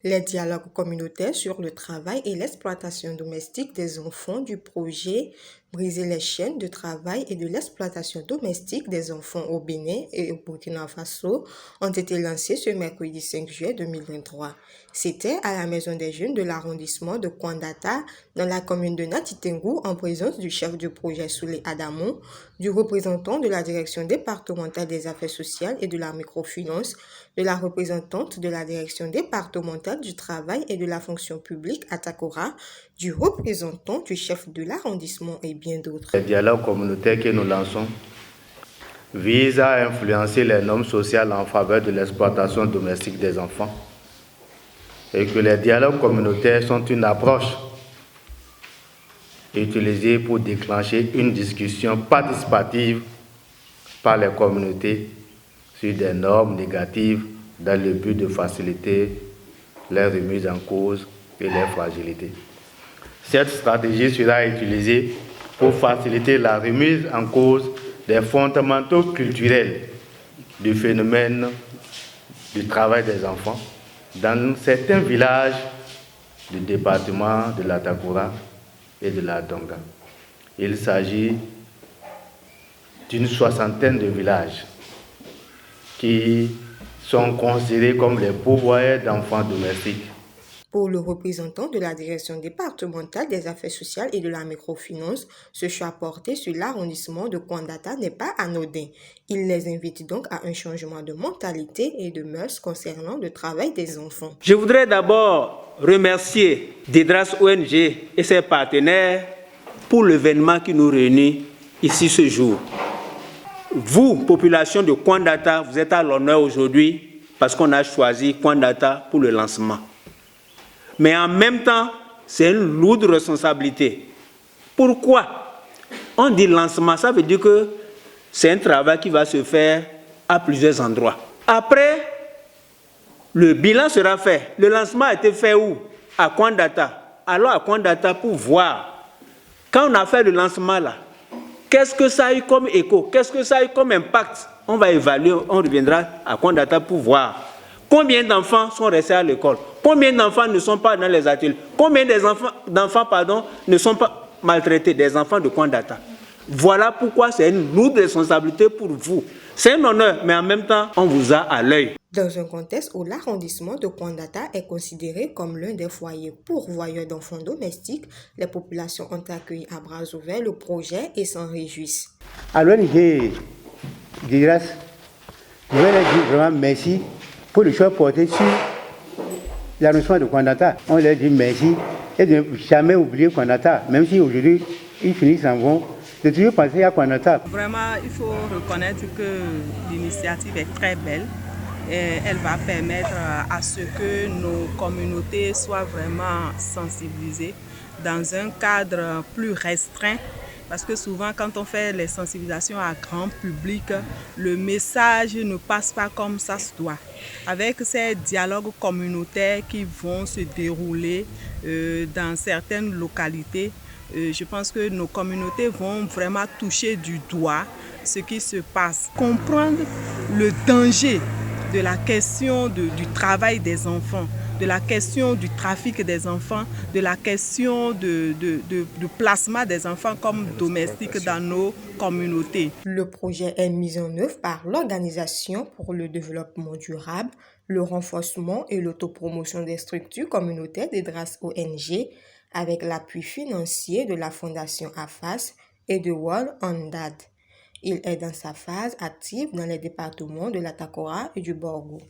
Les dialogues communautaires sur le travail et l'exploitation domestique des enfants du projet Briser les chaînes de travail et de l'exploitation domestique des enfants au Bénin et au Burkina Faso ont été lancés ce mercredi 5 juillet 2023. C'était à la Maison des Jeunes de l'arrondissement de Kondata, dans la commune de Natitengu, en présence du chef du projet Soulé Adamou, du représentant de la direction départementale des affaires sociales et de la microfinance, de la représentante de la direction départementale du travail et de la fonction publique à Takora, du représentant du chef de l'arrondissement et bien d'autres. Les dialogues communautaires que nous lançons visent à influencer les normes sociales en faveur de l'exploitation domestique des enfants et que les dialogues communautaires sont une approche utilisée pour déclencher une discussion participative par les communautés sur des normes négatives dans le but de faciliter les remises en cause et les fragilités. Cette stratégie sera utilisée pour faciliter la remise en cause des fondamentaux culturels du phénomène du travail des enfants dans certains villages du département de la Takora et de la Donga. Il s'agit d'une soixantaine de villages qui sont considérés comme les pourvoyeurs d'enfants domestiques. Pour le représentant de la direction départementale des affaires sociales et de la microfinance, ce choix porté sur l'arrondissement de Kondata n'est pas anodin. Il les invite donc à un changement de mentalité et de mœurs concernant le travail des enfants. Je voudrais d'abord remercier Dedras ONG et ses partenaires pour l'événement qui nous réunit ici ce jour. Vous, population de Kondata, vous êtes à l'honneur aujourd'hui parce qu'on a choisi Kondata pour le lancement. Mais en même temps, c'est une lourde responsabilité. Pourquoi? On dit lancement, ça veut dire que c'est un travail qui va se faire à plusieurs endroits. Après, le bilan sera fait. Le lancement a été fait où? À Kondata. Alors à Kondata pour voir. Quand on a fait le lancement là, qu'est-ce que ça a eu comme écho? Qu'est-ce que ça a eu comme impact? On va évaluer, on reviendra à Kondata pour voir. Combien d'enfants sont restés à l'école? Combien d'enfants ne sont pas dans les ateliers? Combien d'enfants ne sont pas maltraités? Des enfants de Kondata. Voilà pourquoi c'est une lourde responsabilité pour vous. C'est un honneur, mais en même temps, on vous a à l'œil. Dans un contexte où l'arrondissement de Kondata est considéré comme l'un des foyers pourvoyeurs d'enfants domestiques, les populations ont accueilli à bras ouverts le projet et s'en réjouissent. Alors, je voudrais leur dire vraiment merci pour le choix porté sur l'arrondissement de Kondata. On leur dit merci et de ne jamais oublier Kondata, même si aujourd'hui ils finissent en vont, de toujours penser à Kondata. Vraiment, il faut reconnaître que l'initiative est très belle et elle va permettre à ce que nos communautés soient vraiment sensibilisées dans un cadre plus restreint. Parce que souvent, quand on fait les sensibilisations à grand public, le message ne passe pas comme ça se doit. Avec ces dialogues communautaires qui vont se dérouler dans certaines localités, je pense que nos communautés vont vraiment toucher du doigt ce qui se passe. Comprendre le danger de la question du travail des enfants, de la question du trafic des enfants, de la question du placement des enfants comme domestiques dans nos communautés. Le projet est mis en œuvre par l'Organisation pour le développement durable, le renforcement et l'autopromotion des structures communautaires des DRAS ONG, avec l'appui financier de la Fondation AFAS et de World on Dad. Il est dans sa phase active dans les départements de la Takora et du Borgo.